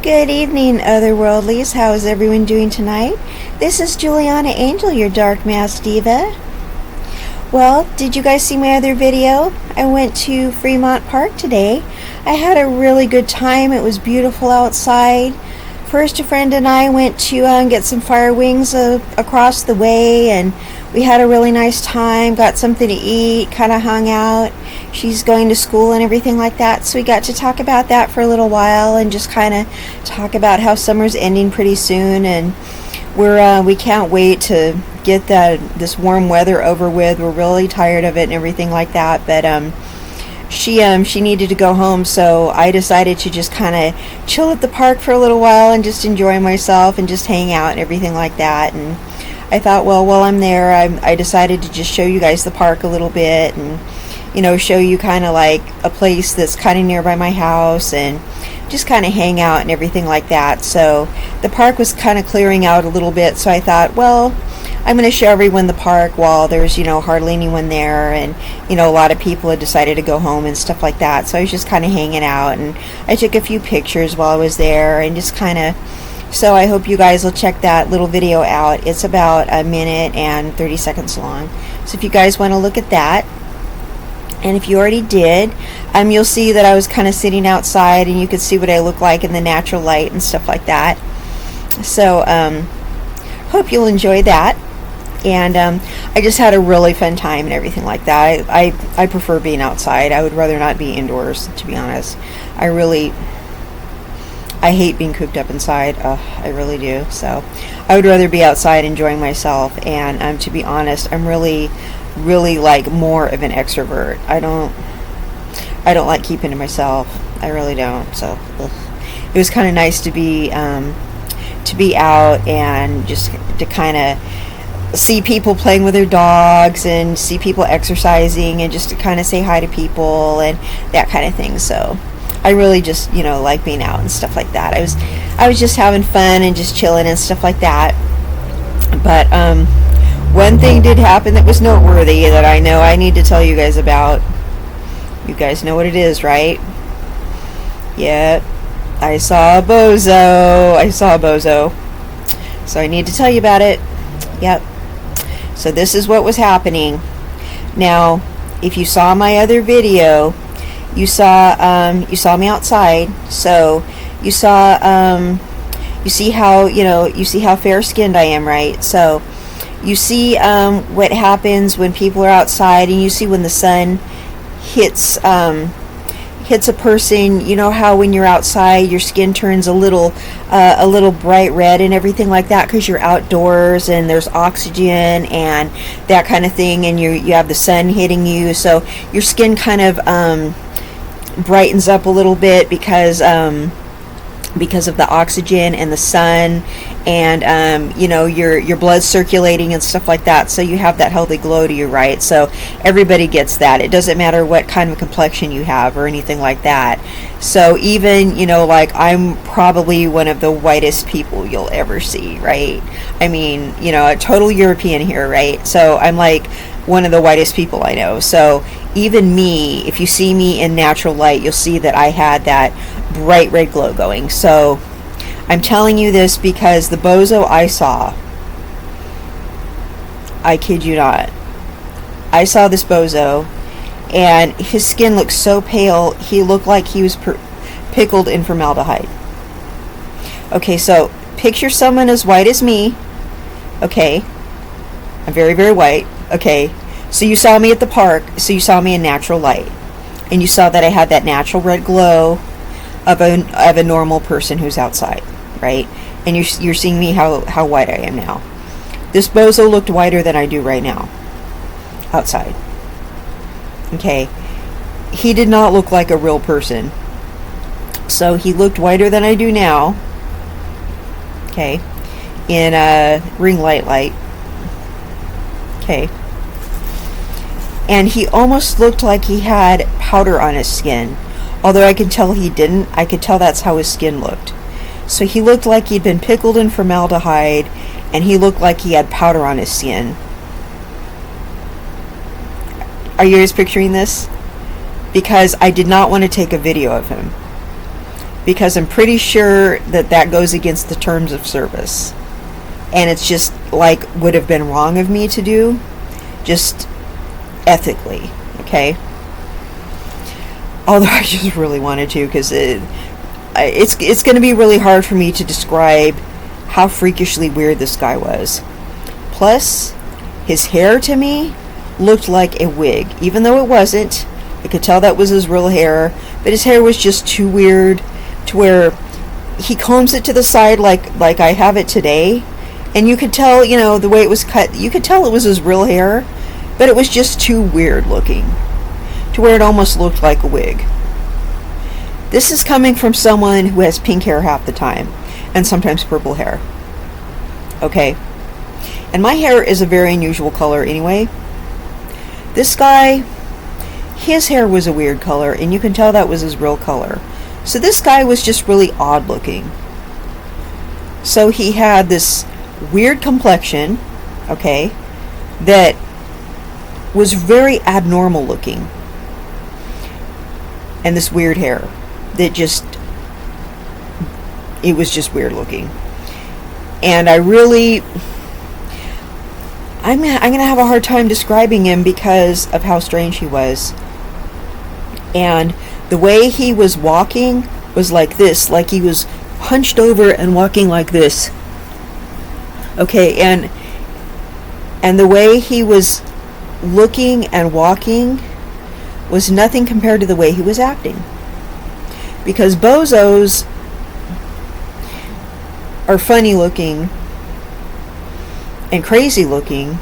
Good evening, otherworldlies. How is everyone doing tonight? This is Juliana Angel, your Dark Mask Diva. Well, did you guys see my other video? I went to Fremont Park today. I had a really good time. It was beautiful outside. First, a friend and I went to get some fire wings across the way, and we had a really nice time, got something to eat, kind of hung out. She's going to school and everything like that, so we got to talk about that for a little while and just kind of talk about how summer's ending pretty soon, and we can't wait to get this warm weather over with. We're really tired of it and everything like that, but she needed to go home, so I decided to just kind of chill at the park for a little while and just enjoy myself and just hang out and everything like that. And I thought, well, while I'm there, I decided to just show you guys the park a little bit and, show you kind of like a place that's kind of nearby my house and just kind of hang out and everything like that. So the park was kind of clearing out a little bit, so I thought, well, I'm going to show everyone the park while there's, hardly anyone there, and, a lot of people had decided to go home and stuff like that. So I was just kind of hanging out, and I took a few pictures while I was there, and just kind of, so I hope you guys will check that little video out. It's about 1 minute and 30 seconds long. So if you guys want to look at that, and if you already did, you'll see that I was kind of sitting outside, and you could see what I look like in the natural light and stuff like that. So, hope you'll enjoy that. And I just had a really fun time and everything like that. I prefer being outside. I would rather not be indoors, to be honest. I hate being cooped up inside. I really do. So I would rather be outside enjoying myself. And to be honest, I'm really like more of an extrovert. I don't like keeping to myself. I really don't. So it was kind of nice to be out and just to kind of see people playing with their dogs and see people exercising and just to kind of say hi to people and that kind of thing. So I really just like being out and stuff like that. I was just having fun and just chilling and stuff like that. But one thing did happen that was noteworthy that I know I need to tell you guys about. You guys know what it is, right? Yeah, I saw a BOZO. So I need to tell you about it. Yep. So this is what was happening. Now, if you saw my other video, you saw me outside. So you saw you see how fair-skinned I am, right? So you see what happens when people are outside, and you see when the sun hits a person. You know how when you're outside your skin turns a little bright red and everything like that because you're outdoors and there's oxygen and that kind of thing, and you have the sun hitting you, so your skin kind of brightens up a little bit because of the oxygen and the sun, and your blood's circulating and stuff like that, so you have that healthy glow to you, right? So everybody gets that. It doesn't matter what kind of complexion you have or anything like that. So even like I'm probably one of the whitest people you'll ever see, right? I mean, a total European here, right? So I'm like one of the whitest people I know. So even me, if you see me in natural light, you'll see that I had that bright red glow going. So I'm telling you this because the BOZO I saw, I kid you not, I saw this BOZO and his skin looked so pale, he looked like he was pickled in formaldehyde. Okay, so picture someone as white as me. Okay, I'm very, very white. Okay, so you saw me at the park, so you saw me in natural light, and you saw that I had that natural red glow of a normal person who's outside, right? And you're seeing me how white I am now. This BOZO looked whiter than I do right now outside. Okay, he did not look like a real person, so he looked whiter than I do now. Okay, in ring light. Okay, and he almost looked like he had powder on his skin. Although I could tell he didn't, I could tell that's how his skin looked. So he looked like he'd been pickled in formaldehyde, and he looked like he had powder on his skin. Are you guys picturing this? Because I did not want to take a video of him. because I'm pretty sure that that goes against the terms of service. And it's just like would have been wrong of me to do, just ethically, okay? Although I just really wanted to, because it's going to be really hard for me to describe how freakishly weird this guy was. Plus, his hair to me looked like a wig, even though it wasn't. I could tell that was his real hair, but his hair was just too weird to where he combs it to the side like I have it today, and you could tell, you know, the way it was cut, you could tell it was his real hair, but it was just too weird looking to where it almost looked like a wig. This is coming from someone who has pink hair half the time and sometimes purple hair. Okay? And my hair is a very unusual color anyway. This guy, his hair was a weird color, and you can tell that was his real color. So this guy was just really odd looking. So he had this weird complexion, okay, that was very abnormal looking. And this weird hair that just, it was just weird looking. And I'm going to have a hard time describing him because of how strange he was. And the way he was walking was like this, like he was hunched over and walking like this. Okay, and the way he was looking and walking was nothing compared to the way he was acting. Because bozos are funny looking and crazy looking.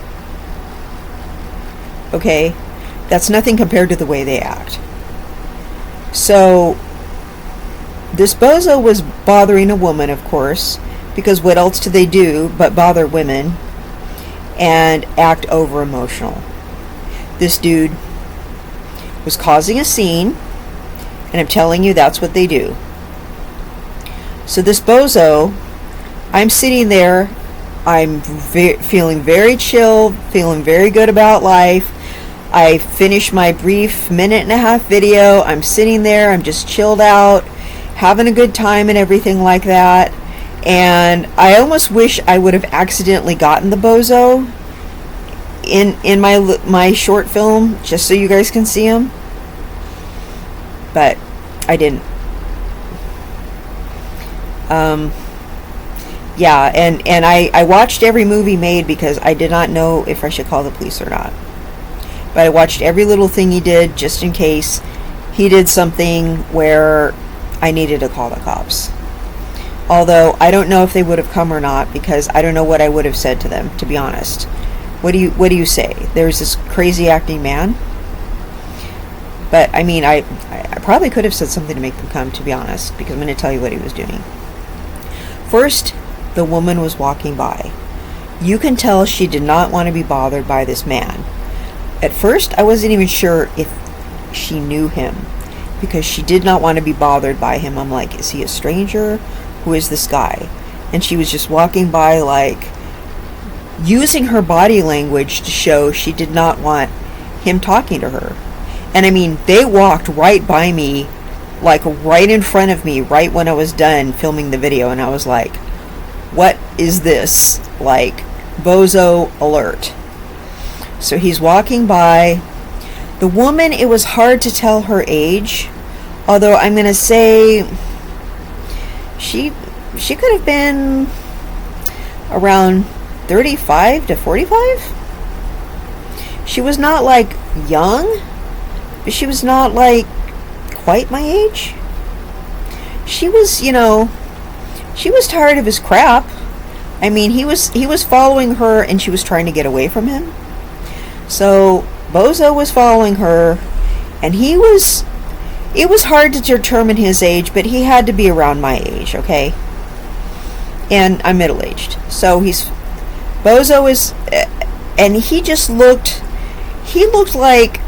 Okay, that's nothing compared to the way they act. So this bozo was bothering a woman, of course, because what else do they do but bother women and act over emotional. This dude was causing a scene, and I'm telling you, that's what they do. So this bozo, I'm sitting there, I'm feeling very chill, feeling very good about life. I finished my brief 1.5-minute video. I'm sitting there, I'm just chilled out, having a good time and everything like that. And I almost wish I would have accidentally gotten the bozo in my short film, just so you guys can see him. But I didn't. Yeah, and I watched every movie made because I did not know if I should call the police or not. But I watched every little thing he did just in case he did something where I needed to call the cops. Although I don't know if they would have come or not, because I don't know what I would have said to them, to be honest. What do you say? There's this crazy acting man? But I mean, I probably could have said something to make them come, to be honest, because I'm going to tell you what he was doing. First, the woman was walking by. You can tell she did not want to be bothered by this man. At first, I wasn't even sure if she knew him, because she did not want to be bothered by him. I'm like, is he a stranger? Who is this guy? And she was just walking by, like, using her body language to show she did not want him talking to her. And I mean, they walked right by me, like right in front of me, right when I was done filming the video, and I was like, what is this? Like, bozo alert. So he's walking by. The woman, it was hard to tell her age, although I'm going to say she could have been around 35 to 45. She was not like young, but she was not like quite my age. She was, you know, she was tired of his crap. I mean, he was following her, and she was trying to get away from him. So bozo was following her, and it was hard to determine his age, but he had to be around my age, okay? And I'm middle-aged. So bozo is, and he looked like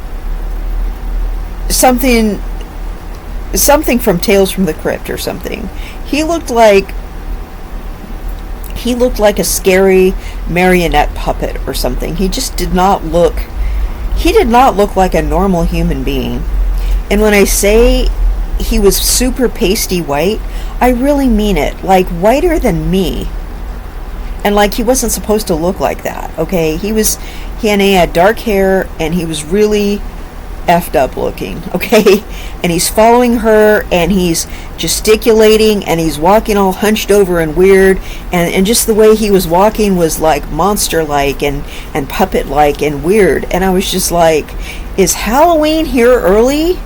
something from Tales from the Crypt or something. He looked like a scary marionette puppet or something. He did not look like a normal human being. And when I say he was super pasty white. I really mean it, like whiter than me. And like he wasn't supposed to look like that, okay? He had dark hair, and he was really effed up looking, okay? And he's following her, and he's gesticulating, and he's walking all hunched over and weird, and just the way he was walking was like monster-like and puppet-like and weird. And I was just like, is Halloween here early?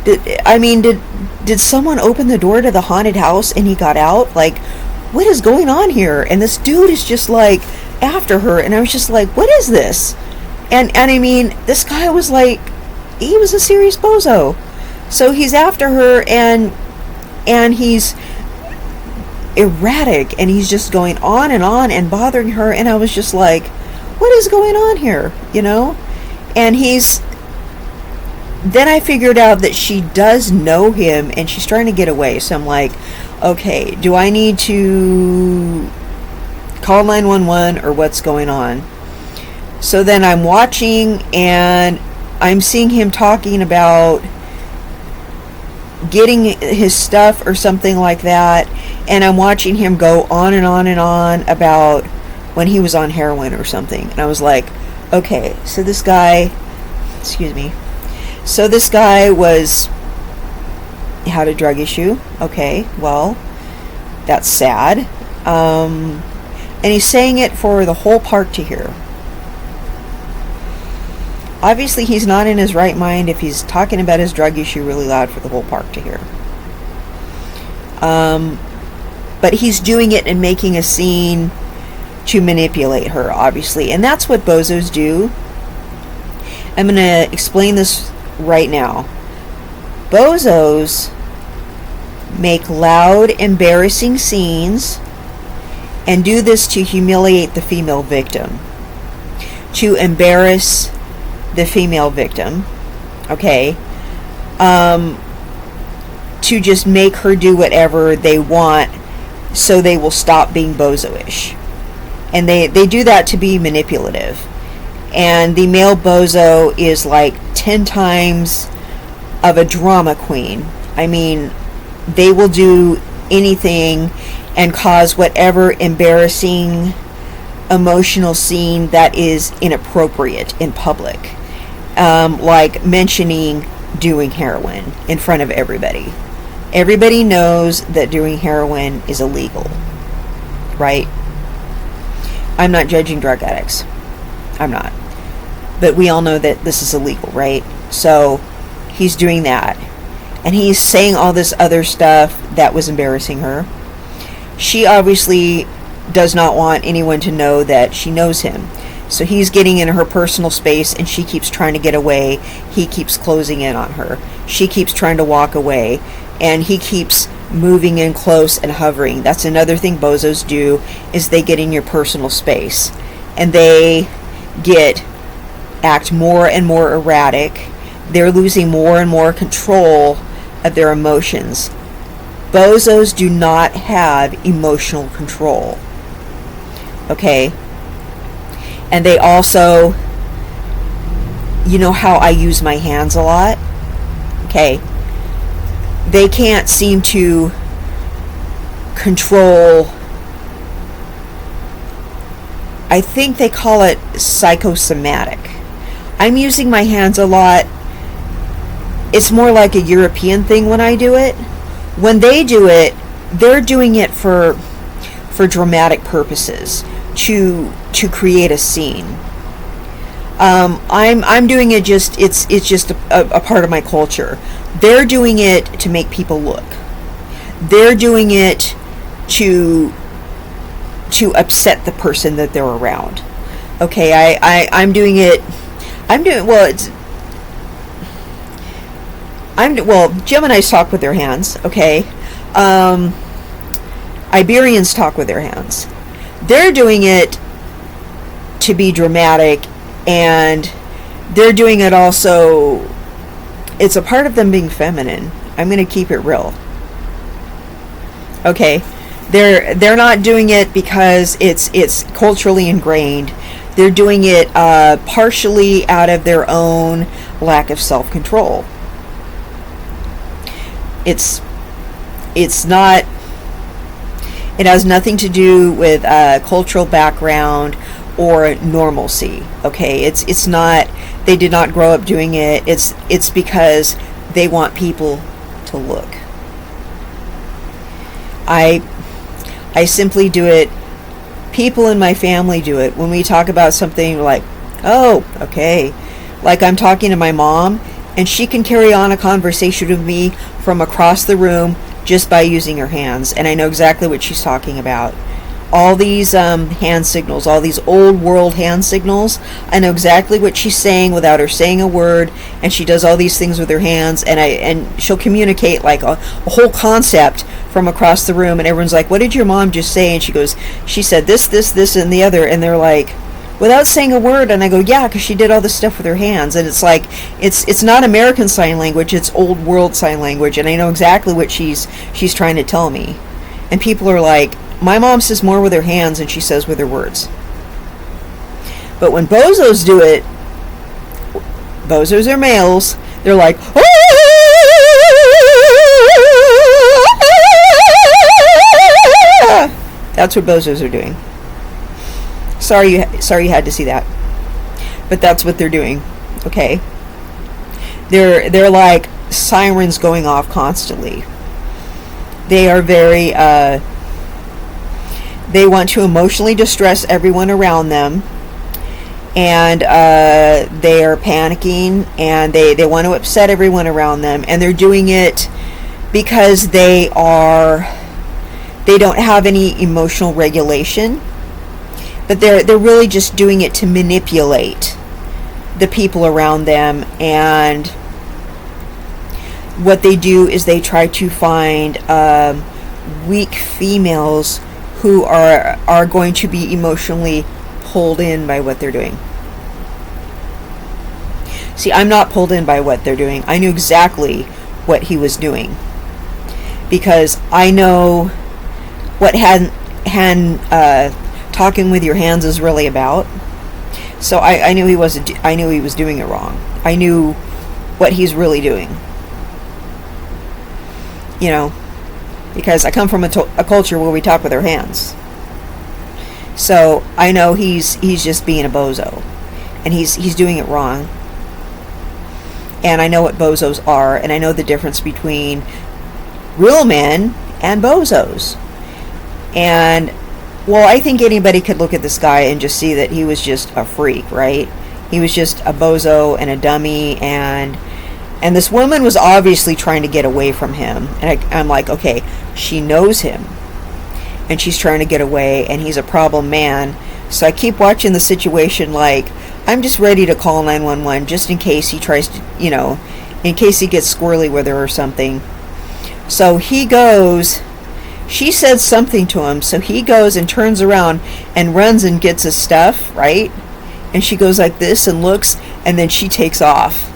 Did someone open the door to the haunted house and he got out? Like, what is going on here? And this dude is just like after her, and I was just like, what is this? And I mean, this guy was like, he was a serious bozo. So he's after her, and he's erratic, and he's just going on and bothering her, and I was just like, what is going on here, you know? And then I figured out that she does know him, and she's trying to get away. So I'm like, okay, do I need to call 911 or what's going on? So then I'm watching, and I'm seeing him talking about getting his stuff or something like that, and I'm watching him go on and on about when he was on heroin or something. And I was like, okay, so this guy had a drug issue. Okay, well, that's sad. And he's saying it for the whole park to hear. Obviously, he's not in his right mind if he's talking about his drug issue really loud for the whole park to hear. But he's doing it and making a scene to manipulate her, obviously. And that's what bozos do. I'm going to explain this right now. Bozos make loud, embarrassing scenes and do this to humiliate the female victim. To embarrass the female victim, okay? To just make her do whatever they want so they will stop being bozo-ish. And they do that to be manipulative. And the male bozo is like 10 times of a drama queen. I mean, they will do anything and cause whatever embarrassing emotional scene that is inappropriate in public. Like mentioning doing heroin in front of everybody. Everybody knows that doing heroin is illegal, right? I'm not judging drug addicts. I'm not. But we all know that this is illegal, right? So he's doing that. And he's saying all this other stuff that was embarrassing her. She obviously does not want anyone to know that she knows him. So he's getting in her personal space, and she keeps trying to get away. He keeps closing in on her. She keeps trying to walk away, and he keeps moving in close and hovering. That's another thing bozos do, is they get in your personal space, and they act more and more erratic. They're losing more and more control of their emotions. Bozos do not have emotional control. Okay? And they also, you know how I use my hands a lot? Okay. They can't seem to control, I think they call it psychosomatic. I'm using my hands a lot. It's more like a European thing when I do it. When they do it, they're doing it for dramatic purposes, to create a scene. I'm doing it just, it's just a part of my culture. They're doing it to make people look. They're doing it to upset the person that they're around. Okay, Geminis talk with their hands, okay? Iberians talk with their hands. They're doing it to be dramatic, and they're doing it also, it's a part of them being feminine. I'm going to keep it real. Okay, they're not doing it because it's culturally ingrained. They're doing it partially out of their own lack of self-control. it's not, it has nothing to do with cultural background or normalcy. Okay, it's not, they did not grow up doing it. It's because they want people to look. I simply do it. People in my family do it. When we talk about something, like, oh, okay, like I'm talking to my mom, and she can carry on a conversation with me from across the room just by using her hands, and I know exactly what she's talking about. All these hand signals, all these old world hand signals, I know exactly what she's saying without her saying a word, and she does all these things with her hands, and she'll communicate like a whole concept from across the room, and everyone's like, what did your mom just say? And she goes, she said this, and the other, and they're like, without saying a word, and I go, yeah, because she did all this stuff with her hands. And it's like, it's not American Sign Language, it's old world sign language, and I know exactly what she's trying to tell me. And people are like, my mom says more with her hands than she says with her words. But when bozos do it, bozos are males, they're like, oh! That's what bozos are doing. Sorry you had to see that, but that's what they're doing. Okay, they're like sirens going off constantly. They are very they want to emotionally distress everyone around them, and they are panicking, and they want to upset everyone around them, and they're doing it because they don't have any emotional regulation. But they're really just doing it to manipulate the people around them. And what they do is they try to find weak females who are going to be emotionally pulled in by what they're doing. See, I'm not pulled in by what they're doing. I knew exactly what he was doing, because I know what talking with your hands is really about. So I knew he was doing it wrong. I knew what he's really doing. You know, because I come from a culture where we talk with our hands. So I know he's just being a bozo, and he's doing it wrong. And I know what bozos are, and I know the difference between real men and bozos. And well, I think anybody could look at this guy and just see that he was just a freak, right? He was just a bozo and a dummy, and this woman was obviously trying to get away from him. And I'm like, okay, she knows him, and she's trying to get away, and he's a problem man. So I keep watching the situation, like, I'm just ready to call 911 just in case he tries to, in case he gets squirrely with her or something. So he goes... She said something to him, so he goes and turns around and runs and gets his stuff, right? And she goes like this and looks, and then she takes off.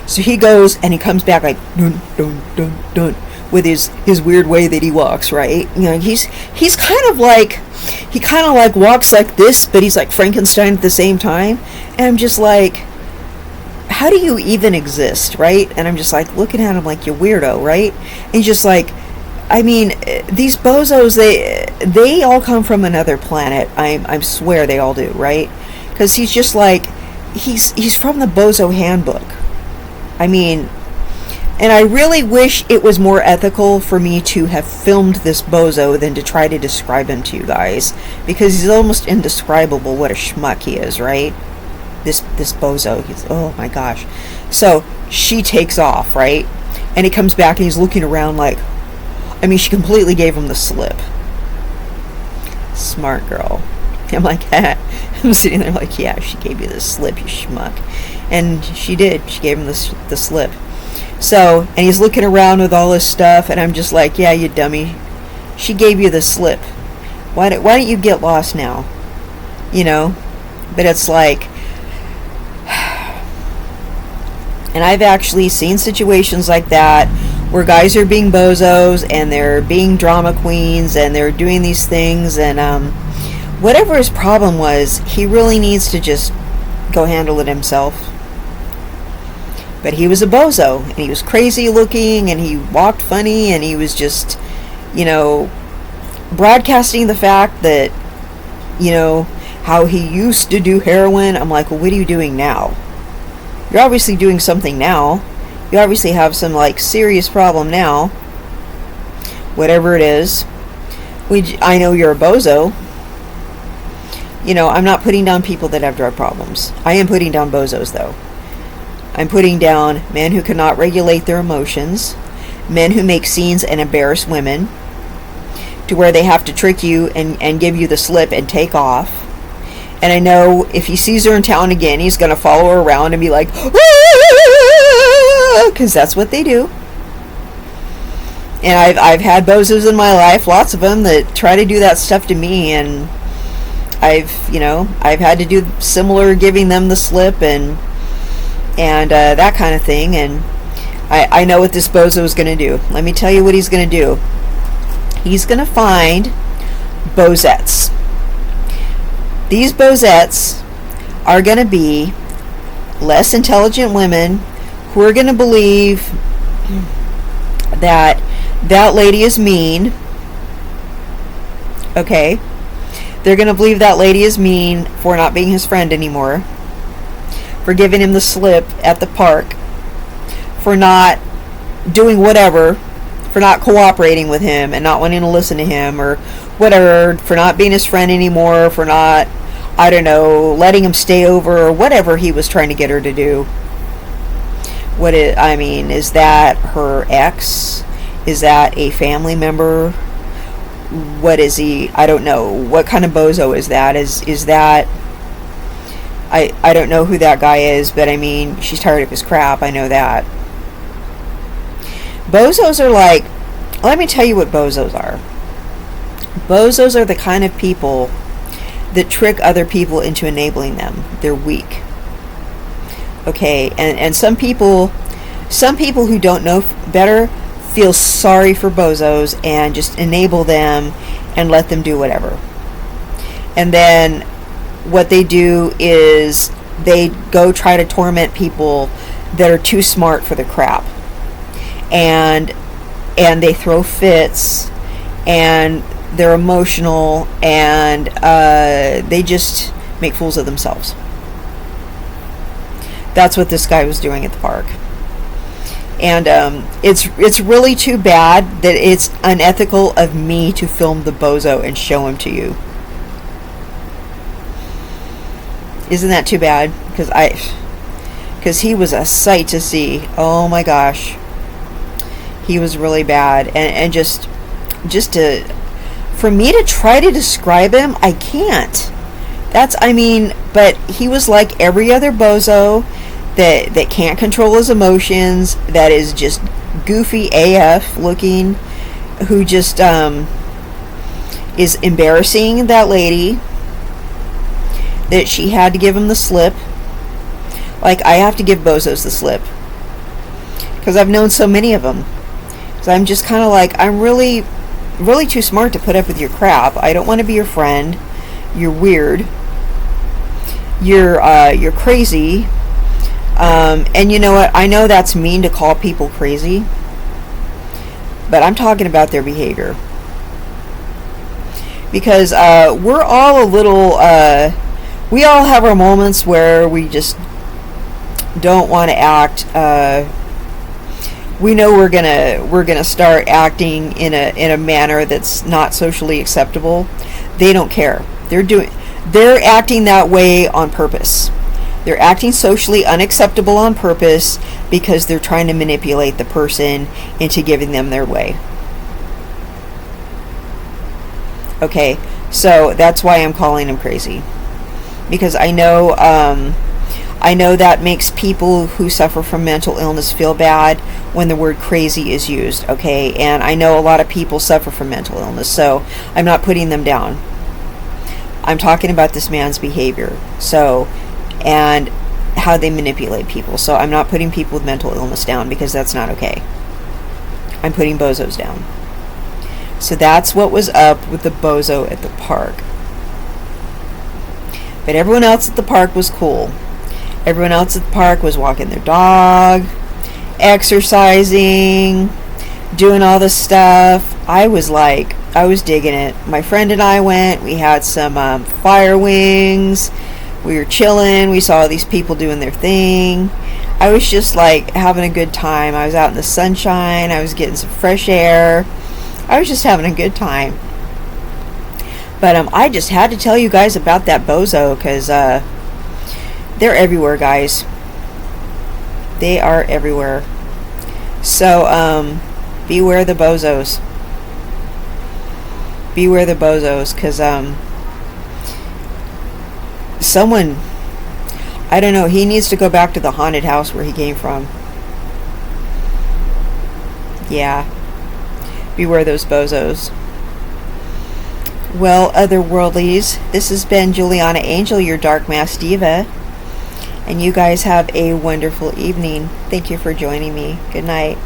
So he goes and he comes back like dun dun dun dun with his weird way that he walks, right? He's kind of like, he kind of like walks like this, but he's like Frankenstein at the same time. And I'm just like, how do you even exist, right? And I'm just like looking at him like, you weirdo, right? And he's just like, I mean, these bozos, they all come from another planet. I swear they all do, right? Because he's just like, he's from the Bozo handbook. I mean, and I really wish it was more ethical for me to have filmed this bozo than to try to describe him to you guys, because he's almost indescribable what a schmuck he is, right? This bozo, oh my gosh. So she takes off, right? And he comes back and he's looking around like, I mean, she completely gave him the slip. Smart girl. I'm like, I'm sitting there like, yeah, she gave you the slip, you schmuck. And she did. She gave him the slip. So, and he's looking around with all this stuff, and I'm just like, yeah, you dummy. She gave you the slip. Why don't you get lost now? But it's like, and I've actually seen situations like that where guys are being bozos and they're being drama queens and they're doing these things, and whatever his problem was, he really needs to just go handle it himself. But he was a bozo, and he was crazy looking, and he walked funny, and he was just, you know, broadcasting the fact that, you know, how he used to do heroin. I'm like, well, what are you doing now? You're obviously doing something now. You obviously have some, like, serious problem now. Whatever it is. I know you're a bozo. You know, I'm not putting down people that have drug problems. I am putting down bozos, though. I'm putting down men who cannot regulate their emotions, men who make scenes and embarrass women, to where they have to trick you and give you the slip and take off. And I know if he sees her in town again, he's going to follow her around and be like, because that's what they do. And I've had bozos in my life, lots of them, that try to do that stuff to me, and I've had to do similar, giving them the slip and that kind of thing. And I know what this bozo is going to do. Let me tell you what he's going to do. He's going to find bozettes. These bozettes are going to be less intelligent women who are going to believe that that lady is mean. Okay? They're going to believe that lady is mean for not being his friend anymore, for giving him the slip at the park, for not doing whatever, for not cooperating with him and not wanting to listen to him, or whatever, for not being his friend anymore, for not, I don't know, letting him stay over, or whatever he was trying to get her to do. Is that her ex? Is that a family member? What is he? I don't know. What kind of bozo is that? Is that... I don't know who that guy is, but I mean, she's tired of his crap. I know that. Bozos are like... Let me tell you what bozos are. Bozos are the kind of people that trick other people into enabling them. They're weak. Okay, and some people who don't know better feel sorry for bozos and just enable them and let them do whatever. And then what they do is they go try to torment people that are too smart for the crap. And they throw fits, and they're emotional, and they just make fools of themselves. That's what this guy was doing at the park. And it's really too bad that it's unethical of me to film the bozo and show him to you. Isn't that too bad? Because he was a sight to see. Oh my gosh. He was really bad. And just for me to try to describe him, I can't. But he was like every other bozo that can't control his emotions, that is just goofy AF looking, who just is embarrassing that lady, that she had to give him the slip. Like, I have to give bozos the slip, because I've known so many of them. So I'm just kind of like, I'm really, really too smart to put up with your crap. I don't want to be your friend. You're weird. You're crazy. And you know what? I know that's mean to call people crazy, but I'm talking about their behavior. Because we're all a little... we all have our moments where we just don't want to act. We know we're gonna start acting in a manner that's not socially acceptable. They don't care. They're acting that way on purpose. They're acting socially unacceptable on purpose because they're trying to manipulate the person into giving them their way. Okay, so that's why I'm calling them crazy. Because I know that makes people who suffer from mental illness feel bad when the word crazy is used, okay? And I know a lot of people suffer from mental illness, so I'm not putting them down. I'm talking about this man's behavior, and how they manipulate people. So I'm not putting people with mental illness down, because that's not okay. I'm putting bozos down. So that's what was up with the bozo at the park. But everyone else at the park was cool. Everyone else at the park was walking their dog, exercising, doing all this stuff. I was digging it. My friend and I went. We had some fire wings. We were chilling. We saw all these people doing their thing. I was just like having a good time. I was out in the sunshine. I was getting some fresh air. I was just having a good time. But I just had to tell you guys about that BOZO because they're everywhere, guys. They are everywhere. So beware the BOZOs. Beware the BOZOs, because someone, I don't know, he needs to go back to the haunted house where he came from. Yeah. Beware those BOZOs. Well, otherworldlies, this has been Juliana Angel, your Dark Mask Diva. And you guys have a wonderful evening. Thank you for joining me. Good night.